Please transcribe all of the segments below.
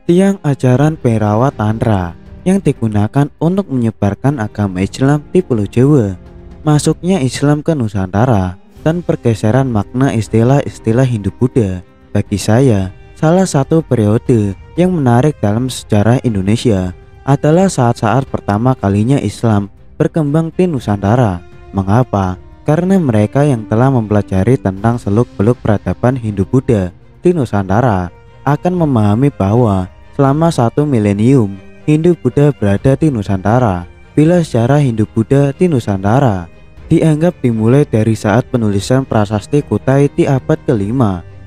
tiang ajaran Bhairawa Tantra yang digunakan untuk menyebarkan agama Islam di Pulau Jawa. Masuknya Islam ke Nusantara dan pergeseran makna istilah-istilah Hindu-Buddha bagi saya salah satu periode yang menarik dalam sejarah Indonesia adalah saat-saat pertama kalinya Islam berkembang di Nusantara. Mengapa? Karena mereka yang telah mempelajari tentang seluk-beluk peradaban Hindu-Buddha di Nusantara akan memahami bahwa selama 1 milenium Hindu-Buddha berada di Nusantara. Bila sejarah Hindu-Buddha di Nusantara dianggap dimulai dari saat penulisan prasasti Kutai di abad ke-5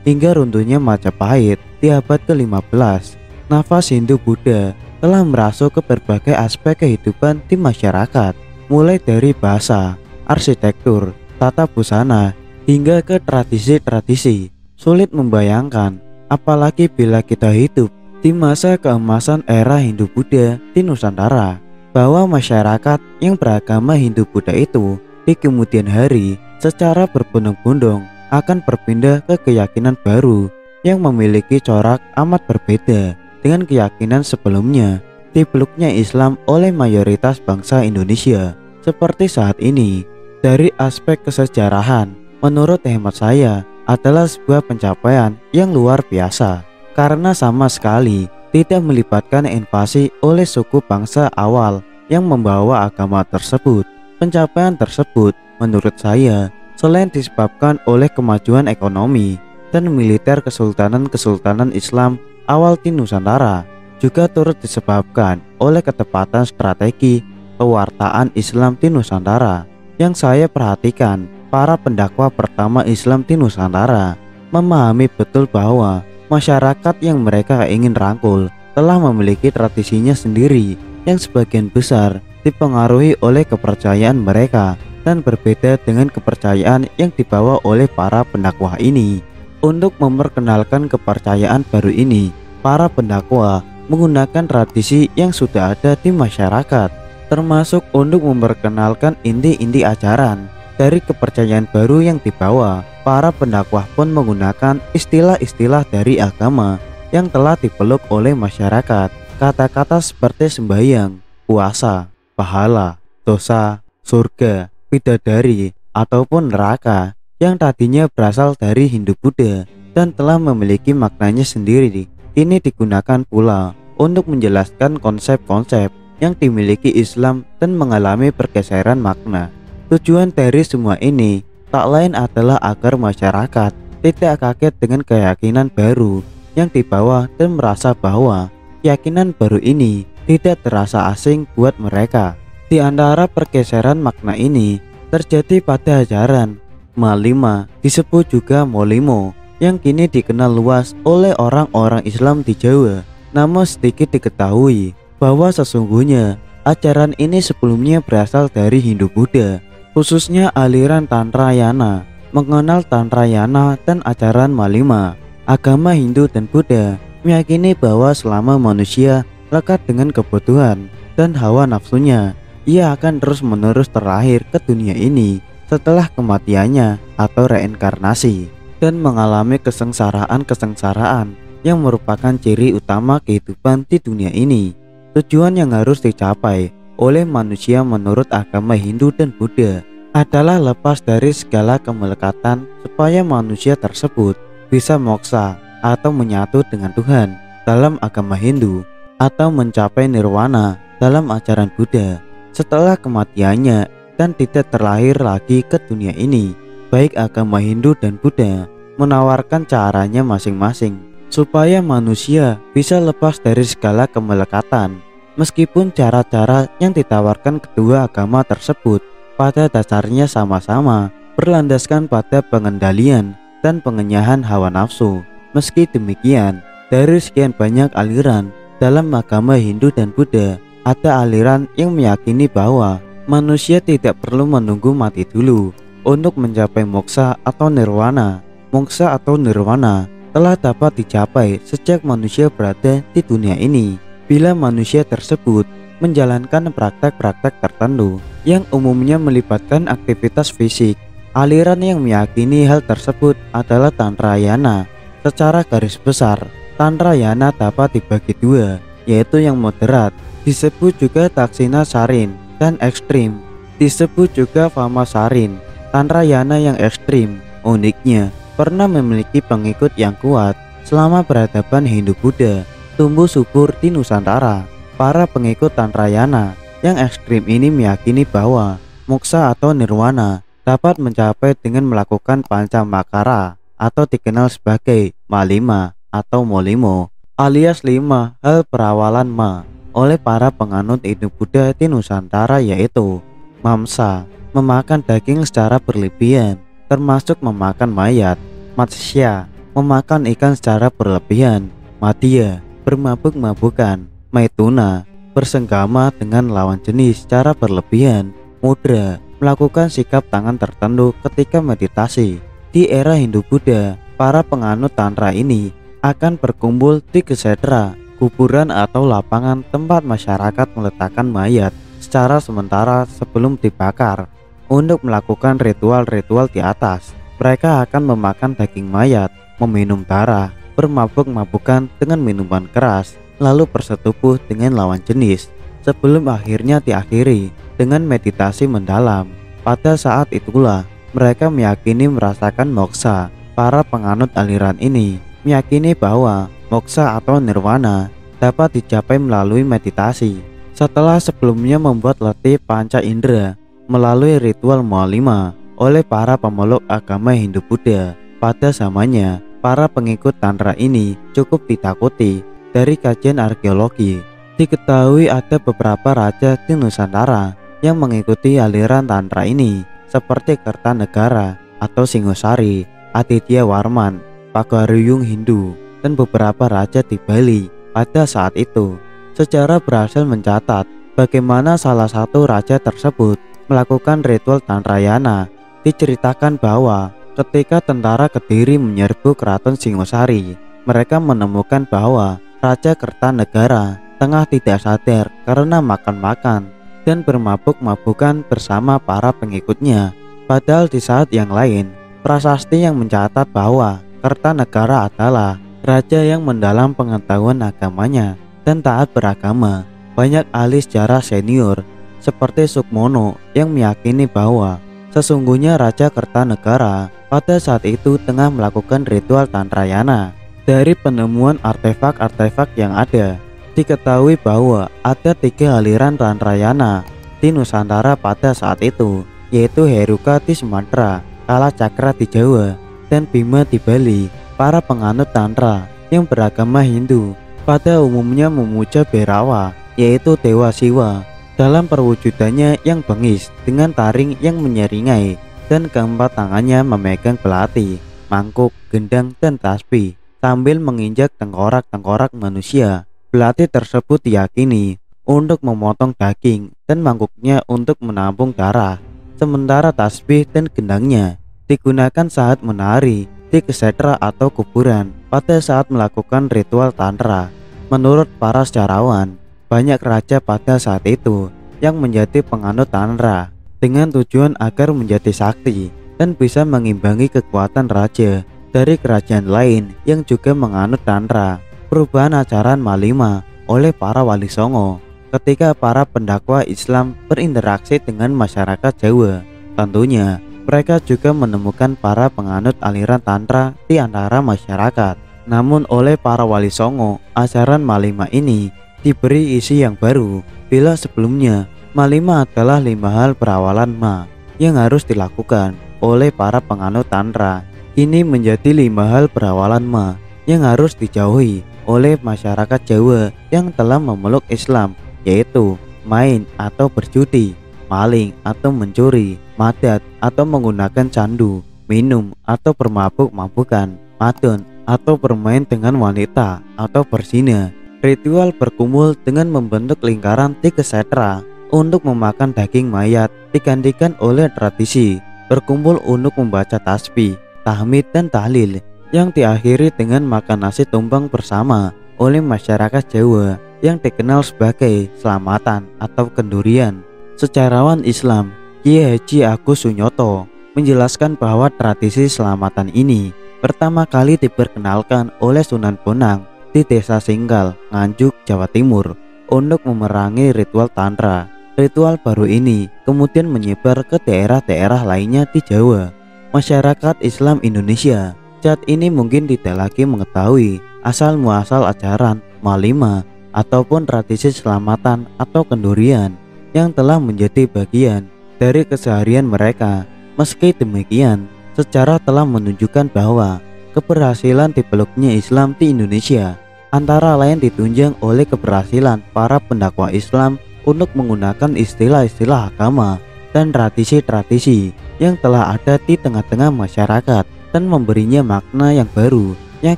hingga runtuhnya Majapahit di abad ke-15, nafas Hindu-Buddha telah merasuk ke berbagai aspek kehidupan di masyarakat, mulai dari bahasa, arsitektur, tata busana, hingga ke tradisi-tradisi. Sulit membayangkan, apalagi bila kita hidup di masa keemasan era Hindu-Buddha di Nusantara, bahwa masyarakat yang beragama Hindu-Buddha itu di kemudian hari secara berbondong-bondong akan berpindah ke keyakinan baru yang memiliki corak amat berbeda dengan keyakinan sebelumnya dipeluknya Islam oleh mayoritas bangsa Indonesia seperti saat ini. Dari aspek kesejarahan, menurut hemat saya adalah sebuah pencapaian yang luar biasa karena sama sekali tidak melibatkan invasi oleh suku bangsa awal yang membawa agama tersebut. Pencapaian tersebut menurut saya selain disebabkan oleh kemajuan ekonomi dan militer kesultanan-kesultanan Islam awal di Nusantara, juga turut disebabkan oleh ketepatan strategi pewartaan Islam di Nusantara. Yang saya perhatikan, para pendakwa pertama Islam di Nusantara memahami betul bahwa masyarakat yang mereka ingin rangkul telah memiliki tradisinya sendiri yang sebagian besar dipengaruhi oleh kepercayaan mereka dan berbeda dengan kepercayaan yang dibawa oleh para pendakwah ini. Untuk memperkenalkan kepercayaan baru ini, para pendakwa menggunakan tradisi yang sudah ada di masyarakat, termasuk untuk memperkenalkan inti-inti ajaran dari kepercayaan baru yang dibawa. Para pendakwah pun menggunakan istilah-istilah dari agama yang telah dipeluk oleh masyarakat. Kata-kata seperti sembahyang, puasa, pahala, dosa, surga, bidadari, ataupun neraka yang tadinya berasal dari Hindu-Buddha dan telah memiliki maknanya sendiri, ini digunakan pula untuk menjelaskan konsep-konsep yang dimiliki Islam dan mengalami pergeseran makna. Tujuan dari semua ini tak lain adalah agar masyarakat tidak kaget dengan keyakinan baru yang dibawa dan merasa bahwa keyakinan baru ini tidak terasa asing buat mereka. Di antara pergeseran makna ini terjadi pada ajaran Malima, disebut juga Molimo, yang kini dikenal luas oleh orang-orang Islam di Jawa. Namun sedikit diketahui bahwa sesungguhnya ajaran ini sebelumnya berasal dari Hindu-Buddha, khususnya aliran Tantrayana. Mengenal Tantrayana dan ajaran Malima, agama Hindu dan Buddha meyakini bahwa selama manusia lekat dengan kebutuhan dan hawa nafsunya, ia akan terus-menerus terlahir ke dunia ini setelah kematiannya atau reinkarnasi dan mengalami kesengsaraan-kesengsaraan yang merupakan ciri utama kehidupan di dunia ini. Tujuan yang harus dicapai oleh manusia menurut agama Hindu dan Buddha adalah lepas dari segala kemelekatan supaya manusia tersebut bisa moksa atau menyatu dengan Tuhan dalam agama Hindu, atau mencapai nirwana dalam ajaran Buddha setelah kematiannya dan tidak terlahir lagi ke dunia ini. Baik agama Hindu dan Buddha menawarkan caranya masing-masing supaya manusia bisa lepas dari segala kemelekatan. Meskipun cara-cara yang ditawarkan kedua agama tersebut pada dasarnya sama-sama berlandaskan pada pengendalian dan pengenyahan hawa nafsu. Meski demikian, dari sekian banyak aliran dalam agama Hindu dan Buddha, ada aliran yang meyakini bahwa manusia tidak perlu menunggu mati dulu untuk mencapai moksa atau nirwana. Moksa atau nirwana telah dapat dicapai sejak manusia berada di dunia ini, bila manusia tersebut menjalankan praktek-praktek tertentu yang umumnya melibatkan aktivitas fisik. Aliran yang meyakini hal tersebut adalah Tantrayana. Secara garis besar, Tantrayana dapat dibagi dua, yaitu yang moderat, disebut juga Daksina Sarin, dan ekstrim, disebut juga Vamasarin. Tantrayana yang ekstrim, uniknya, pernah memiliki pengikut yang kuat selama peradaban Hindu-Buddha tumbuh subur di Nusantara. Para pengikut Tantrayana yang ekstrim ini meyakini bahwa moksa atau nirwana dapat mencapai dengan melakukan pancamakara atau dikenal sebagai malima atau molimo, alias 5 hal perawalan ma oleh para penganut Hindu-Buddha di Nusantara, yaitu mamsa, memakan daging secara berlebihan termasuk memakan mayat; matsya, memakan ikan secara berlebihan; madhya, bermabuk-mabukan; maituna, bersenggama dengan lawan jenis secara berlebihan; mudra, melakukan sikap tangan tertentu ketika meditasi. Di era Hindu-Buddha, para penganut tantra ini akan berkumpul di gesedra, kuburan atau lapangan tempat masyarakat meletakkan mayat secara sementara sebelum dibakar. Untuk melakukan ritual-ritual di atas, mereka akan memakan daging mayat, meminum darah, bermabuk-mabukan dengan minuman keras, lalu bersetubuh dengan lawan jenis, sebelum akhirnya diakhiri dengan meditasi mendalam. Pada saat itulah mereka meyakini merasakan moksa. Para penganut aliran ini meyakini bahwa moksa atau nirwana dapat dicapai melalui meditasi setelah sebelumnya membuat letih panca indera melalui ritual mualima oleh para pemeluk agama Hindu-Buddha. Pada zamannya, para pengikut tantra ini cukup ditakuti. Dari kajian arkeologi, diketahui ada beberapa raja di Nusantara yang mengikuti aliran tantra ini, seperti Kertanegara atau Singosari, Aditya Warman, Pagaruyung Hindu, dan beberapa raja di Bali. Pada saat itu, sejarah berhasil mencatat bagaimana salah satu raja tersebut melakukan ritual Tantrayana. Diceritakan bahwa ketika tentara Kediri menyerbu keraton Singosari, mereka menemukan bahwa Raja Kertanegara tengah tidak sadar karena makan-makan dan bermabuk-mabukan bersama para pengikutnya. Padahal di saat yang lain, prasasti yang mencatat bahwa Kertanegara adalah raja yang mendalam pengetahuan agamanya dan taat beragama. Banyak ahli sejarah senior seperti Sukmono yang meyakini bahwa sesungguhnya Raja Kertanegara pada saat itu tengah melakukan ritual Tantrayana. Dari penemuan artefak-artefak yang ada, diketahui bahwa ada 3 aliran Tantrayana di Nusantara pada saat itu, yaitu Heruka di Sumatera, Kalacakra di Jawa, dan Bima di Bali. Para penganut Tantra yang beragama Hindu pada umumnya memuja Bhairawa, yaitu Dewa Siwa, dalam perwujudannya yang bengis dengan taring yang menyeringai dan keempat tangannya memegang belati, mangkuk, gendang, dan tasbih sambil menginjak tengkorak-tengkorak manusia. Belati tersebut diyakini untuk memotong daging dan mangkuknya untuk menampung darah, sementara tasbih dan gendangnya digunakan saat menari di gesedra atau kuburan pada saat melakukan ritual tantra. Menurut para sejarawan, banyak raja pada saat itu yang menjadi penganut tantra dengan tujuan agar menjadi sakti dan bisa mengimbangi kekuatan raja dari kerajaan lain yang juga menganut tantra. Perubahan ajaran malima oleh para wali songo ketika para pendakwa Islam berinteraksi dengan masyarakat Jawa. Tentunya mereka juga menemukan para penganut aliran tantra di antara masyarakat. Namun oleh para wali songo, ajaran malima ini diberi isi yang baru. Bila sebelumnya malima adalah 5 hal perawalan ma yang harus dilakukan oleh para penganut tantra, ini menjadi 5 hal perawalan ma yang harus dijauhi oleh masyarakat Jawa yang telah memeluk Islam, yaitu main atau berjudi, maling atau mencuri, madat atau menggunakan candu, minum atau bermabuk-mabukan, madon atau bermain dengan wanita atau berzina. Ritual berkumpul dengan membentuk lingkaran di gesedra untuk memakan daging mayat digantikan oleh tradisi berkumpul untuk membaca tasbih, tahmid, dan tahlil yang diakhiri dengan makan nasi tumpeng bersama oleh masyarakat Jawa yang dikenal sebagai selamatan atau kendurian. Sejarawan Islam Kiai Haji Agus Sunyoto menjelaskan bahwa tradisi selamatan ini pertama kali diperkenalkan oleh Sunan Bonang di Desa Singgal, Nganjuk, Jawa Timur untuk memerangi ritual Tantra. Ritual baru ini kemudian menyebar ke daerah-daerah lainnya di Jawa. Masyarakat Islam Indonesia saat ini mungkin tidak lagi mengetahui asal-muasal ajaran Malima ataupun tradisi selamatan atau kendurian yang telah menjadi bagian dari keseharian mereka. Meski demikian, sejarah telah menunjukkan bahwa keberhasilan dipeluknya Islam di Indonesia antara lain ditunjang oleh keberhasilan para pendakwah Islam untuk menggunakan istilah-istilah agama dan tradisi-tradisi yang telah ada di tengah-tengah masyarakat dan memberinya makna yang baru yang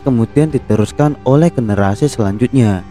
kemudian diteruskan oleh generasi selanjutnya.